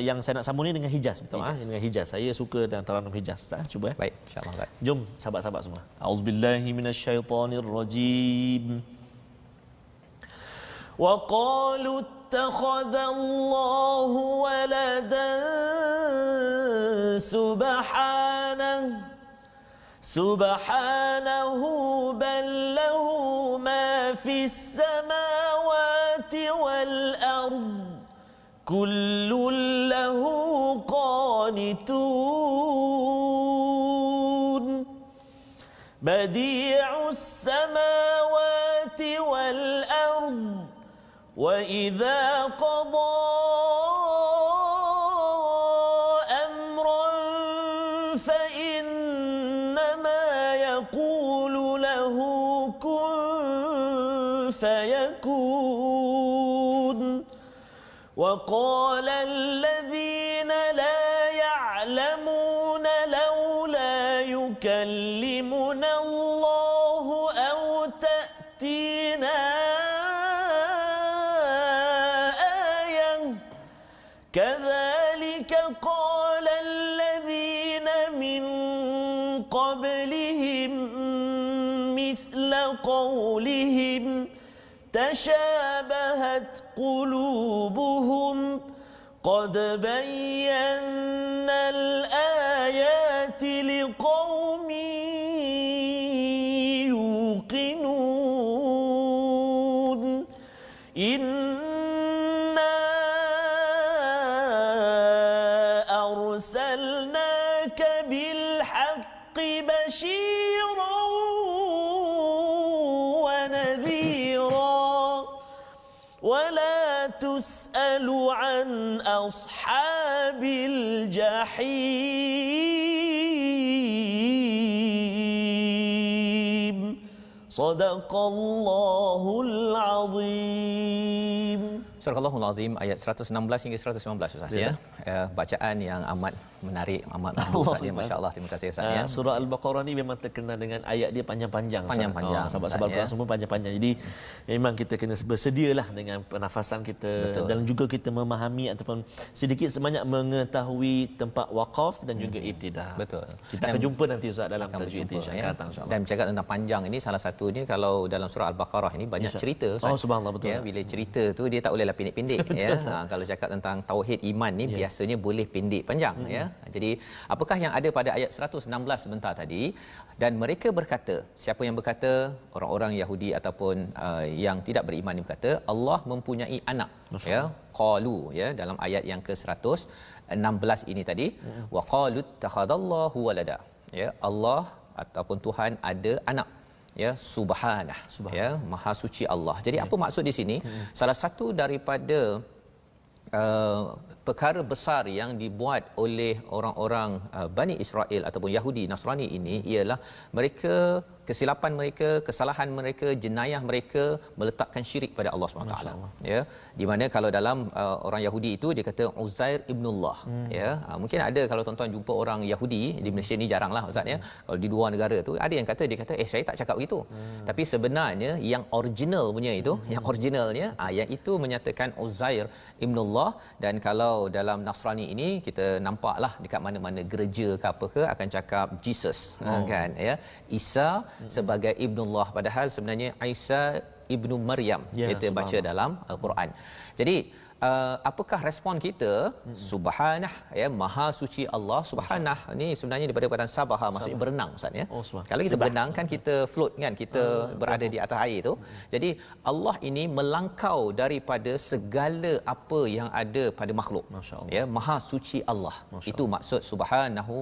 yang saya nak sambung ni dengan hijaz, betul dengan hijaz. Saya suka dan taranum hijaz. Cuba Baik, insya-Allah. Jom sahabat-sahabat semua. Auzubillahi minasyaitonirrajim. Wa qalu ittakhadallahu waladan subhanahu bal lahu ma fis samawati wal ard kullun lahu qanitun badi'us samawati wal ard wa idza qada وقال الذين لا يعلمون لولا يكلمنا الله أو تأتينا آية كذلك قال الذين من قبلهم مثل قولهم تشابهت قلوبهم قد بينا الآيات لقوم يوقنون إنا أرسلناك بالحق بشيرا ولا تسأل عن أصحاب الجحيم صدق الله العظيم. Surah Al-Allahul Azim ayat 116 hingga 119 Ustaz bacaan yang amat menarik, amat bagus dia, masya-Allah. Terima kasih Ustaz Surah Al-Baqarah ni memang terkenal dengan ayat dia panjang-panjang. Sahabat-sahabat Al-Quran semua panjang-panjang. Jadi memang kita kena bersedialah dengan pernafasan kita. Betul. Dan juga kita memahami ataupun sedikit sebanyak mengetahui tempat waqaf dan juga ibtidah. Betul. Kita akan jumpa nanti Ustaz dalam tajwid insya-Allah. Dan bercakap tentang panjang ini, salah satunya kalau dalam surah Al-Baqarah ini banyak cerita Ustaz. Subhanallah, betul. Bila cerita tu dia tak boleh pendek-pendek kalau cakap tentang tauhid iman ni biasanya boleh pendek panjang Jadi apakah yang ada pada ayat 116 sebentar tadi? Dan mereka berkata, siapa yang berkata? Orang-orang Yahudi ataupun yang tidak beriman ni berkata Allah mempunyai anak. Qalu dalam ayat yang ke-116 ini tadi, wa qalu takhadallahu walada. Allah ataupun Tuhan ada anak. Subhanah. Maha suci Allah. Jadi apa maksud di sini? Salah satu daripada perkara besar yang dibuat oleh orang-orang Bani Israel ataupun Yahudi Nasrani ini ialah mereka, kesilapan mereka, kesalahan mereka, jenayah mereka meletakkan syirik pada Allah SWT. Ya, di mana kalau dalam orang Yahudi itu dia kata Uzair ibnullah. Ya, mungkin ada kalau tuan-tuan jumpa orang Yahudi di Malaysia ni jaranglah ustaz ya. Kalau di luar negara tu ada yang kata, dia kata saya tak cakap begitu. Tapi sebenarnya yang original punya itu, yang originalnya yang itu menyatakan Uzair ibnullah. Dan kalau dalam Nasrani ini kita nampaklah dekat mana-mana gereja ke apa ke akan cakap Jesus, kan ya. Isa sebagai ibnullah, padahal sebenarnya Isa ibnu Maryam kita baca dalam Al-Quran. Jadi apakah respon kita? Subhanah, ya, maha suci Allah. Subhanah ni sebenarnya daripada perkataan sabaha, maksudnya berenang ustaz ya. Kalau kita berenang kan kita float kan, kita berada di atas air tu. Jadi Allah ini melangkau daripada segala apa yang ada pada makhluk. Ya, maha suci Allah. Itu maksud subhanahu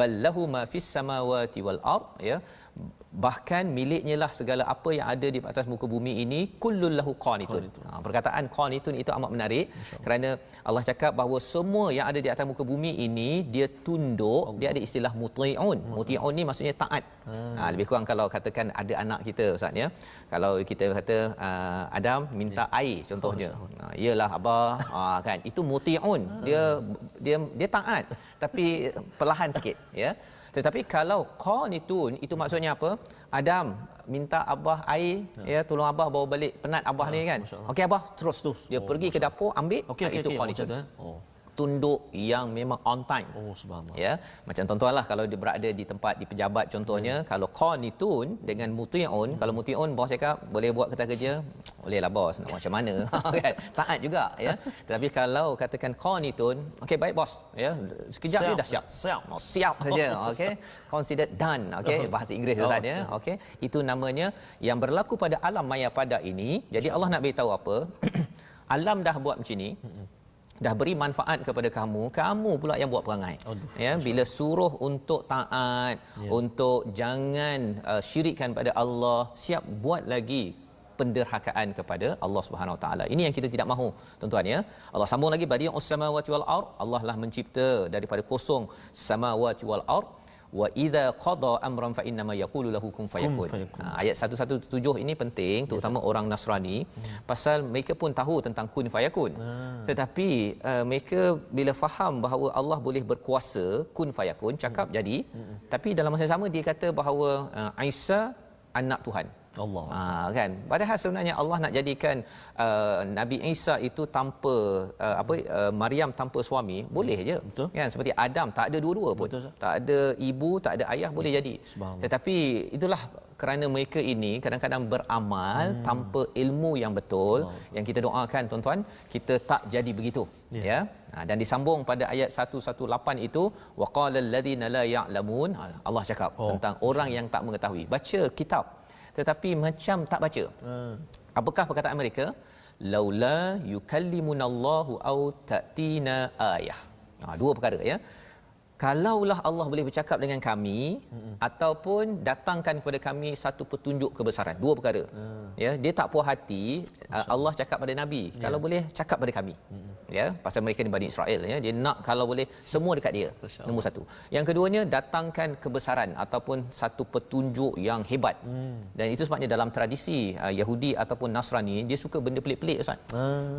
ballahu ma fis samawati wal ard, ya. Bahkan miliknya lah segala apa yang ada di atas muka bumi ini, kullul lahu qanitun. Perkataan qanitun itu amat menarik kerana Allah cakap bahawa semua yang ada di atas muka bumi ini dia tunduk. Dia ada istilah muti'un. Muti'un ni maksudnya taat. Lebih kurang kalau katakan ada anak kita ustaz ya, kalau kita kata Adam minta air contohnya, iyalah abah, kan, itu muti'un. Dia taat tapi perlahan sikit ya. Tetapi kalau qanitun itu maksudnya apa? Adam minta abah air, ya, tolong abah bawa balik penat abah ni kan. Okey abah, terus dia pergi ke dapur ambil, itu qanitun. Tunduk yang memang on time. Subhanallah. Ya, macam tuan-tuanlah kalau dia berada di tempat di pejabat contohnya, kalau qanitun dengan muti'un, kalau muti'un bos cakap boleh buat kertas kerja, bolehlah bos, nak macam mana kan, taat juga ya. Tetapi kalau katakan qanitun, okey baik bos ya, sekejap dia dah siap saja, okey, considered done, okey, bahasa Inggeris ustaz ya. Okey, itu namanya yang berlaku pada alam maya pada ini. Jadi Allah nak beritahu apa? Alam dah buat macam ni, dah beri manfaat kepada kamu pula yang buat perangai. Ya, bila suruh untuk taat, untuk jangan syirikkan pada Allah, siap buat lagi penderhakaan kepada Allah Subhanahu Wa Taala. Ini yang kita tidak mahu tuan-tuan ya. Allah sambung lagi, badi'us samawati wal ard, Allah lah mencipta daripada kosong samawati wal ard. Wa idza qada amran fa inna ma yaqulu lahu kun fayakun. Ayat 117 ini penting terutama orang Nasrani, pasal mereka pun tahu tentang kun fayakun. Tetapi mereka bila faham bahawa Allah boleh berkuasa kun fayakun, cakap jadi. Tapi dalam masa yang sama dia kata bahawa Isa anak Tuhan. Allah. Kan, padahal sebenarnya Allah nak jadikan Nabi Isa itu tanpa Maryam tanpa suami boleh je. Betul. Kan, seperti Adam tak ada dua-dua pun. Betul, tak ada ibu, tak ada ayah, boleh jadi. Tetapi itulah kerana mereka ini kadang-kadang beramal tanpa ilmu yang betul. Yang kita doakan tuan-tuan, kita tak jadi begitu. Ya. Dan disambung pada ayat 118 itu, waqala alladhina la ya'lamun, Allah cakap tentang orang yang tak mengetahui, baca kitab tetapi macam tak baca. Apakah perkataan mereka? Laula yukallimunallahu au ta'tina ayah. Dua perkara ya. Kalaulah Allah boleh bercakap dengan kami ataupun datangkan kepada kami satu petunjuk kebesaran. Dua perkara. Ya, dia tak puas hati Allah cakap pada nabi, kalau boleh cakap pada kami. Ya, pasal mereka ni Bani Israel ya, dia nak kalau boleh semua dekat dia. Nombor satu. Yang keduanya, datangkan kebesaran ataupun satu petunjuk yang hebat. Dan itu sebabnya dalam tradisi Yahudi ataupun Nasrani, dia suka benda pelik-pelik ustaz.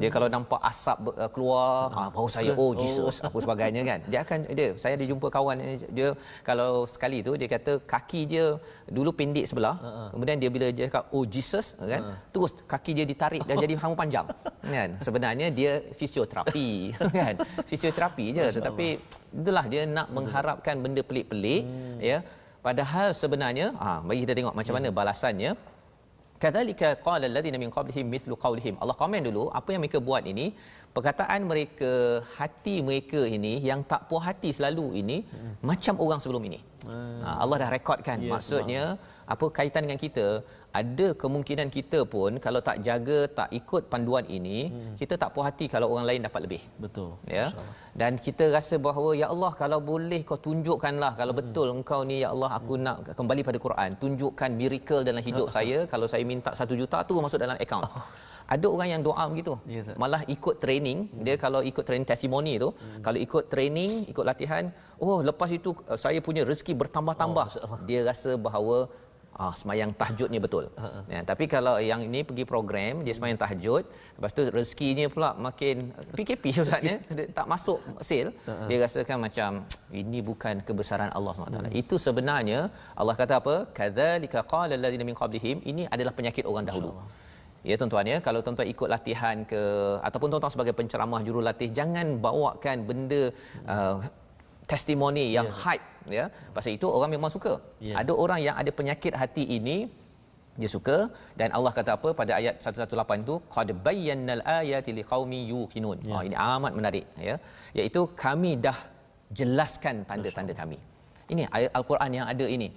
Dia kalau nampak asap keluar, baru saya Jesus apa sebagainya kan. Dia akan saya ada jumpa kawan dia, kalau sekali tu dia kata kaki dia dulu pendek sebelah, kemudian dia bila dia cakap oh Jesus kan, terus kaki dia ditarik dan jadi rambut panjang kan. Sebenarnya dia fisioterapi kan, fisioterapi je, tetapi itulah dia nak mengharapkan benda pelik-pelik ya. Padahal sebenarnya bagi kita tengok macam mana balasannya. Kadzalika qala alladhina min qablihim mithlu qawlihim. Allah komen dulu apa yang mereka buat ini, perkataan mereka, hati mereka ini yang tak puas hati selalu ini macam orang sebelum ini. Allah dah rekodkan. Yes, Maksudnya apa kaitan dengan kita? Ada kemungkinan kita pun kalau tak jaga, tak ikut panduan ini, kita tak puas hati kalau orang lain dapat lebih. Betul. Ya. Dan kita rasa bahawa ya Allah, kalau boleh kau tunjukkanlah kalau betul engkau ni ya Allah, aku nak kembali pada Quran, tunjukkan miracle dalam hidup saya. Kalau saya minta 1 juta tu masuk dalam akaun. Ada orang yang doa begitu. Yes, malah ikut training. Dia kalau ikut training testimoni tu, kalau ikut training, ikut latihan, oh lepas itu saya punya rezeki bertambah-tambah. Dia rasa bahawa semayang tahajud ni betul. Ya, tapi kalau yang ini pergi program, dia semayang tahajud, lepas tu rezekinya pula makin PKP Ustaz ya, tak masuk sale, dia rasakan macam ini bukan kebesaran Allah SWT. Itu sebenarnya Allah kata apa? Kadzalika qala alladziina min qablihim, ini adalah penyakit orang dahulu. Ya tuan-tuan ya, kalau tuan-tuan ikut latihan ke ataupun tuan-tuan sebagai penceramah jurulatih, jangan bawakan benda testimoni yang hype ya. Pasal itu orang memang suka. Ada orang yang ada penyakit hati ini, dia suka, dan Allah kata apa pada ayat 118 tu, qad bayyannal ayati liqaumin yuqinun. Ini amat menarik ya. Iaitu kami dah jelaskan tanda-tanda kami. Ini ayat Al-Quran yang ada ini.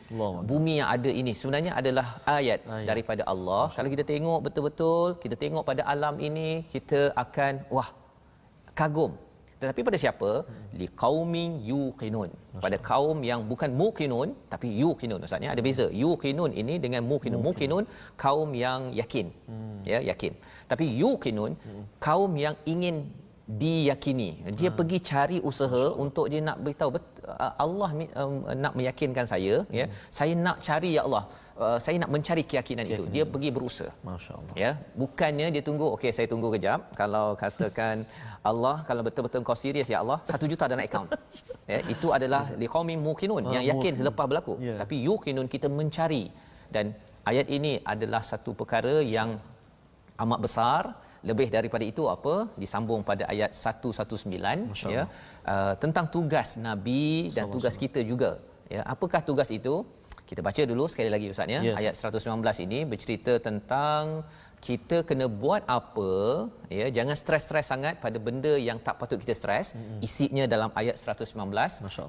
Bumi yang ada ini sebenarnya adalah ayat daripada Allah. Kalau kita tengok betul-betul, kita tengok pada alam ini, kita akan kagum. Tetapi pada siapa? Liqaumin yuqinun. Pada kaum yang bukan muqinun tapi yuqinun. Maksudnya ada beza. Yuqinun ini dengan muqinun. Muqinun kaum yang yakin. Ya, yakin. Tapi yuqinun kaum yang ingin diyakini. Dia pergi cari usaha untuk dia nak beritahu Allah nak meyakinkan saya ya. Saya nak cari ya Allah. Saya nak mencari keyakinan itu. Dia pergi berusaha. Masya-Allah. Ya, bukannya dia tunggu, okey saya tunggu kejap. Kalau katakan Allah, kalau betul-betul kau serius ya Allah, 1 juta dalam akaun. Ya, itu adalah liqaumin muqinun yang yakin selepas berlaku. Tapi yuqinun kita mencari, dan ayat ini adalah satu perkara yang amat besar. Lebih daripada itu apa? Disambung pada ayat 119 ya, tentang tugas Nabi dan tugas kita juga. Ya, apakah tugas itu? Kita baca dulu sekali lagi Ustaz ya. Ayat 119 ini bercerita tentang kita kena buat apa ya, jangan stres-stres sangat pada benda yang tak patut kita stres. Isinya dalam ayat 119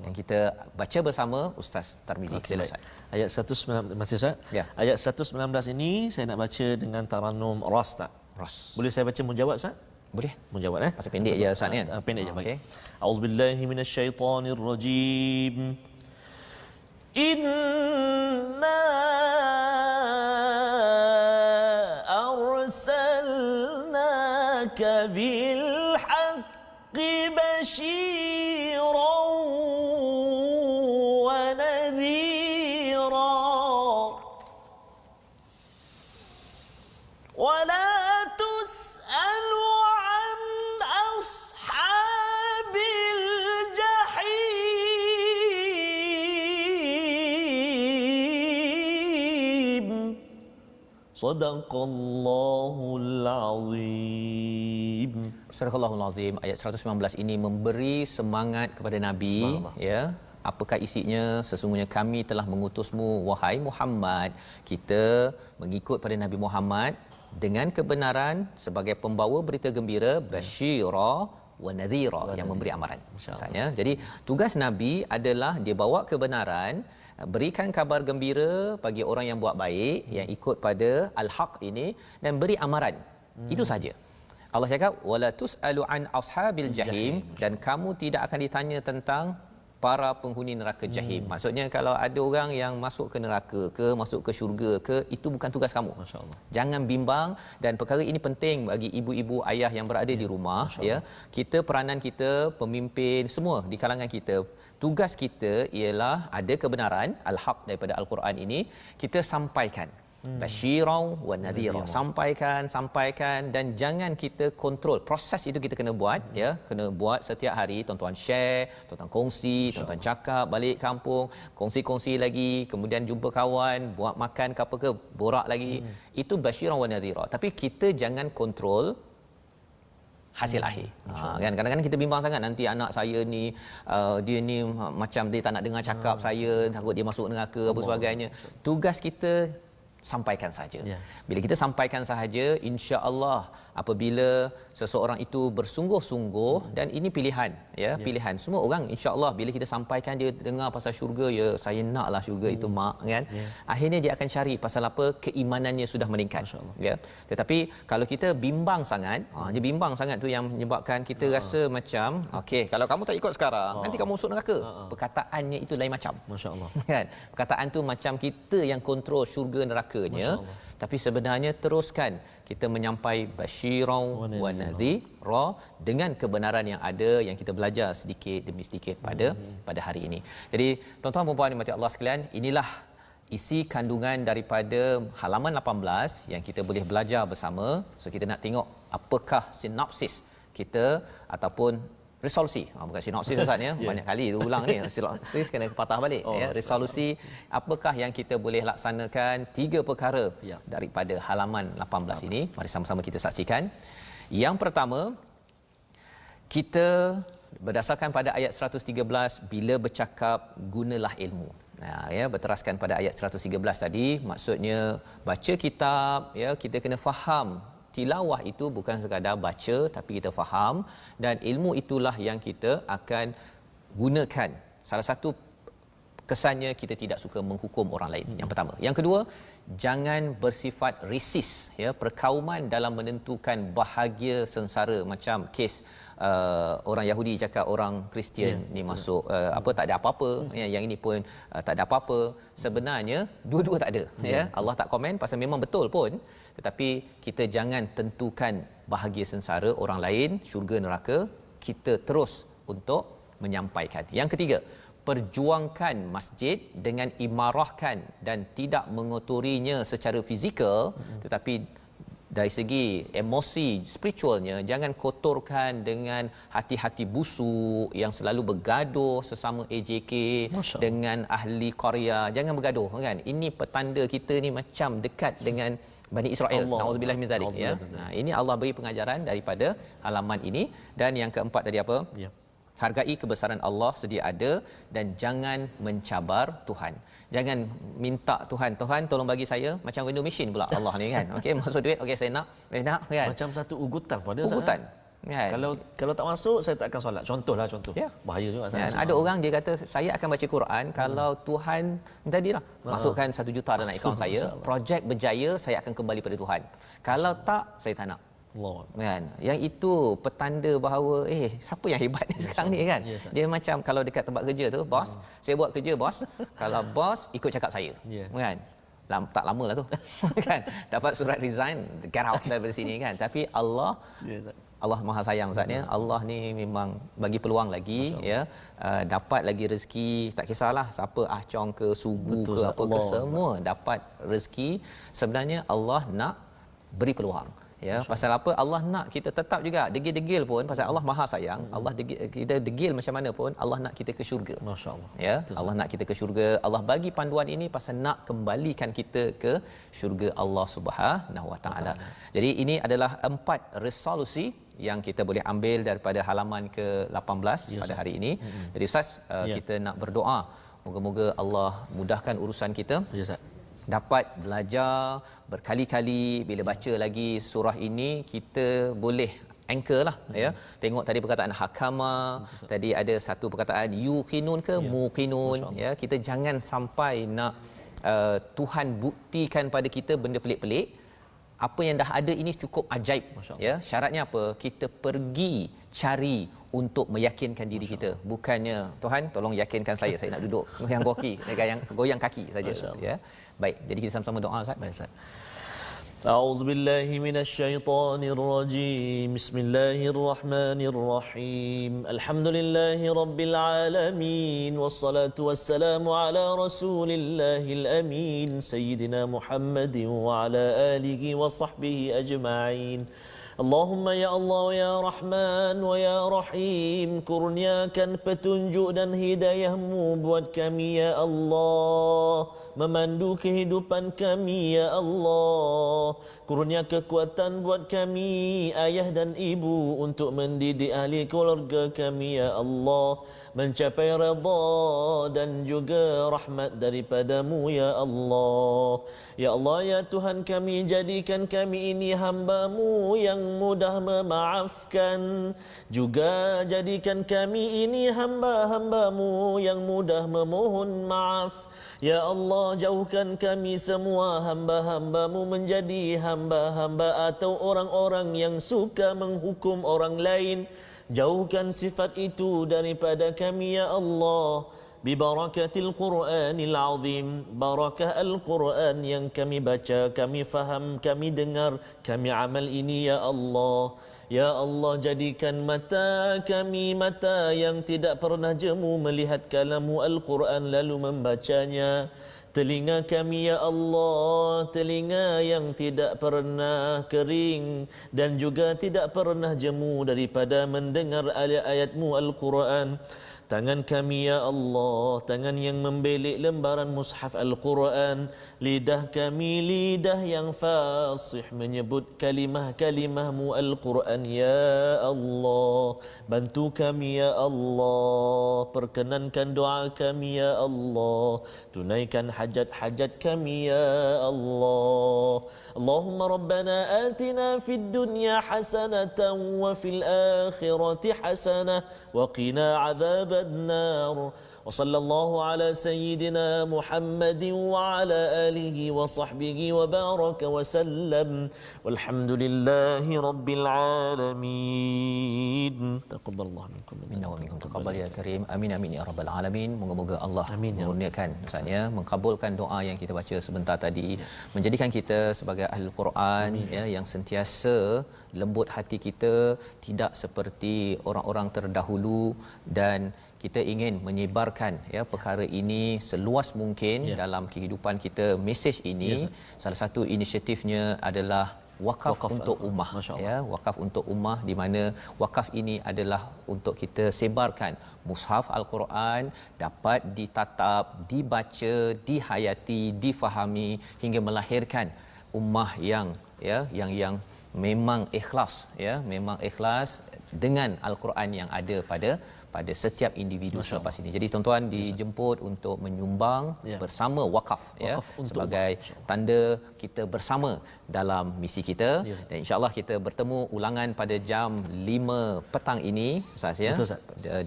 yang kita baca bersama Ustaz Tarmizi. Sila Ustaz. Ayat 119 masih Ustaz. Ayat 119 ini saya nak baca dengan taranum ras tak? Ras. Boleh saya baca munjawab Ustaz? Boleh. Munjawab Pasal pendek je Ustaz ni kan? Pendek je baik. A'udzubillahi minasyaitonirrajim. Inna arsalnaka bil haqqi basyiran wa nadhira wa la tus'alu an ashabil jahim. Sadaqallahul azim. Sadaqallahul azim. Ayat 119 ini memberi semangat kepada Nabi ya. Apakah isinya? Sesungguhnya kami telah mengutusmu wahai Muhammad. Kita mengikut pada Nabi Muhammad dengan kebenaran sebagai pembawa berita gembira, basyira wa nadhira, yang memberi amaran. Maksudnya, jadi tugas Nabi adalah dia bawa kebenaran, berikan kabar gembira bagi orang yang buat baik, yang ikut pada al-haq ini, dan beri amaran. Itu saja. Allah cakap wala tusalu an ashabil jahim, dan kamu tidak akan ditanya tentang para penghuni neraka jahim. Maksudnya kalau ada orang yang masuk ke neraka ke, masuk ke syurga ke, itu bukan tugas kamu. Jangan bimbang, dan perkara ini penting bagi ibu-ibu ayah yang berada di rumah ya. Kita, peranan kita, pemimpin semua di kalangan kita, tugas kita ialah ada kebenaran al-haq daripada al-Quran ini, kita sampaikan. Basyirau wa nadhira, sampaikan, dan jangan kita kontrol. Proses itu kita kena buat ya, kena buat setiap hari. Tuan-tuan share, tuan-tuan kongsi, tuan-tuan cakap balik kampung, kongsi lagi, kemudian jumpa kawan, buat makan ke apa ke, borak lagi. Itu basyirau wa nadhira. Tapi kita jangan kontrol hasil akhir. Kan kadang-kadang kita bimbang sangat, nanti anak saya ni dia ni macam dia tak nak dengar cakap saya, takut dia masuk neraka apa sebagainya. Tugas kita sampaikan saja. Bila kita sampaikan sahaja, insya-Allah apabila seseorang itu bersungguh-sungguh, dan ini pilihan ya, pilihan. Semua orang insya-Allah bila kita sampaikan dia dengar pasal syurga, ya saya naklah syurga itu mak kan. Akhirnya dia akan cari pasal apa, keimanannya sudah meningkat. Ya. Tetapi kalau kita bimbang sangat, dia bimbang sangat tu yang menyebabkan kita rasa macam okey, kalau kamu tak ikut sekarang nanti kamu masuk neraka. Perkataannya itu lain macam. Masya-Allah. Kan? Perkataan tu macam kita yang kontrol syurga nerakanya. Tapi sebenarnya teruskan kita menyampai basyirau wa nadhira dengan kebenaran yang ada yang kita belajar sedikit demi sedikit pada hari ini. Jadi tuan-tuan dan puan-puan dimati Allah sekalian, inilah isi kandungan daripada halaman 18 yang kita boleh belajar bersama. So kita nak tengok apakah sinopsis kita ataupun resolusi. Bukan sinopsis Ustaz ya. Banyak kali dia ulang ni. Sinopsis kena patah balik ya. Resolusi apakah yang kita boleh laksanakan, 3 perkara daripada halaman 18 ini. Mari sama-sama kita saksikan. Yang pertama, kita berdasarkan pada ayat 113, bila bercakap gunalah ilmu. Ya, berteraskan pada ayat 113 tadi, maksudnya baca kitab ya, kita kena faham. Tilawah itu bukan sekadar baca, tapi kita faham, dan ilmu itulah yang kita akan gunakan. Salah satu kesannya kita tidak suka menghukum orang lain. Yang pertama. Yang kedua, jangan bersifat risis ya, perkauman dalam menentukan bahagia sengsara, macam kes orang Yahudi cakap orang Kristian ni masuk apa tak ada apa-apa ya, yang ini pun tak ada apa-apa. Sebenarnya dua-dua tak ada ya. Allah tak komen pasal memang betul pun, tetapi kita jangan tentukan bahagia sengsara orang lain, syurga neraka, kita terus untuk menyampaikan. Yang ketiga, perjuangkan masjid dengan imarahkan dan tidak mengotorinya secara fizikal, tetapi dari segi emosi spiritualnya jangan kotorkan dengan hati-hati busuk yang selalu bergaduh sesama AJK dengan ahli Korea. Jangan bergaduh kan. Ini petanda kita ni macam dekat dengan Bani Israel. Nauzubillah min zalik ya. Nah, ini Allah beri pengajaran daripada halaman ini. Dan yang keempat tadi apa? Hargai kebesaran Allah sedia ada dan jangan mencabar Tuhan. Jangan minta Tuhan tolong bagi saya, macam window machine pula Allah ni kan. Okey, masuk duit, okey saya nak kan. Macam satu ugutan pada ugutan. Kan? Kalau tak masuk saya tak akan solat. Contoh. Bahaya juga kan? Ada orang dia kata saya akan baca Quran kalau Tuhan tadilah masukkan 1 juta dalam akaun saya, projek berjaya, saya akan kembali pada Tuhan. Kalau tak, saya tak nak. Kan, yang itu petanda bahawa siapa yang hebat ni sekarang ni kan. Dia macam kalau dekat tempat kerja tu, bos, saya buat kerja bos, kalau bos ikut cakap saya kan, tak lama lah tu kan, dapat surat resign, get out dari sini kan. Tapi Allah Maha sayang Ustaz ya. Allah ni memang bagi peluang lagi ya, dapat lagi rezeki, tak kisahlah siapa ahcong ke sugu ke apa ke, semua dapat rezeki. Sebenarnya Allah nak beri peluang. Ya, pasal apa? Allah nak kita tetap juga degil-degil pun, pasal Allah Maha sayang. Allah kita degil macam mana pun, Allah nak kita ke syurga. Masya-Allah. Ya, Allah nak kita ke syurga. Allah bagi panduan ini pasal nak kembalikan kita ke syurga Allah Subhanahu Wa Taala. Jadi ini adalah 4 resolusi yang kita boleh ambil daripada halaman ke-18 pada hari ini. Jadi Ustaz, kita nak berdoa moga-moga Allah mudahkan urusan kita. Ya Ustaz. Dapat belajar berkali-kali, bila baca lagi surah ini kita boleh anchor lah ya. Tengok tadi perkataan hakama, tadi ada satu perkataan yuqinun ke muqinun ya. Kita jangan sampai nak Tuhan buktikan pada kita benda pelik-pelik. Apa yang dah ada ini cukup ajaib ya. Syaratnya apa? Kita pergi cari untuk meyakinkan diri kita. Bukannya Tuhan tolong yakinkan saya nak duduk goyang kaki saja ya. Baik, jadi kita sama-sama doa Ustaz. Baik Ustaz. أعوذ بالله من الشيطان الرجيم بسم الله الرحمن الرحيم الحمد لله رب العالمين والصلاة والسلام على رسول الله الأمين سيدنا محمد وعلى آله وصحبه أجمعين اللهم ya Allah ya Rahman wa ya Rahim, kurniakan petunjuk dan hidayah-Mu buat kami ya Allah, memandu kehidupan kami ya Allah. Kurnia kekuatan buat kami, ayah dan ibu, untuk mendidik ahli keluarga kami, ya Allah, mencapai redha dan juga rahmat daripadamu, ya Allah. Ya Allah, ya Tuhan kami, jadikan kami ini hamba-Mu yang mudah memaafkan. Juga jadikan kami ini hamba-hamba-Mu yang mudah memohon maaf. Ya Allah, jauhkan kami semua hamba-hamba-Mu menjadi hamba-hamba atau orang-orang yang suka menghukum orang lain. Jauhkan sifat itu daripada kami, ya Allah. Bibarakatil Qur'anil Azim, barakah Al-Quran yang kami baca, kami faham, kami dengar, kami amal ini, ya Allah. Ya Allah, jadikan mata kami mata yang tidak pernah jemu melihat kalamu Al-Quran lalu membacanya. Telinga kami, ya Allah, telinga yang tidak pernah kering dan juga tidak pernah jemu daripada mendengar ayat-ayat-Mu Al-Quran. Tangan kami, ya Allah, tangan yang membelik lembaran mushaf Al-Quran. Lidah kami, lidah yang fasih menyebut kalimah-kalimah-Mu Al-Quran, ya Allah. Bantu kami, ya Allah, perkenankan doa kami, ya Allah. Tunaikan hajat-hajat kami, ya Allah. Allahumma Rabbana atina fid dunya hasanatan wa fil akhirati hasanah wa qina adzaban nar. وصلى الله على سيدنا محمد وعلى آله وصحبه وبارك وسلم والحمد لله رب العالمين. تقبل الله منكم minna wa minkum taqabbal ya karim. Amin amin ya rabbal alamin. Moga-moga Allah mengurniakan Ustaz ya, mengabulkan doa yang kita baca sebentar tadi, menjadikan kita sebagai ahli Quran ya, yang sentiasa lembut hati kita, tidak seperti orang-orang terdahulu, dan kita ingin menyebarkan ya perkara ini seluas mungkin dalam kehidupan kita. Mesej ini salah satu inisiatifnya adalah wakaf untuk ummah ya, wakaf untuk ummah, di mana wakaf ini adalah untuk kita sebarkan mushaf Al-Quran dapat ditatap, dibaca, dihayati, difahami hingga melahirkan ummah yang yang memang ikhlas ya, memang ikhlas dengan Al-Quran yang ada pada setiap individu selepas ini. Jadi tuan-tuan dijemput untuk menyumbang bersama wakaf ya, sebagai tanda kita bersama dalam misi kita. Dan insya-Allah kita bertemu ulangan pada jam 5 petang ini Ustaz ya.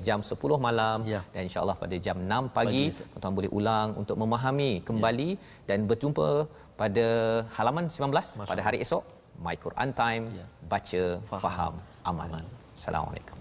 Jam 10 malam dan insya-Allah pada jam 6 pagi tuan-tuan boleh ulang untuk memahami kembali dan berjumpa pada halaman 19 pada hari esok. My Quran Time, baca, faham, amal. Assalamualaikum.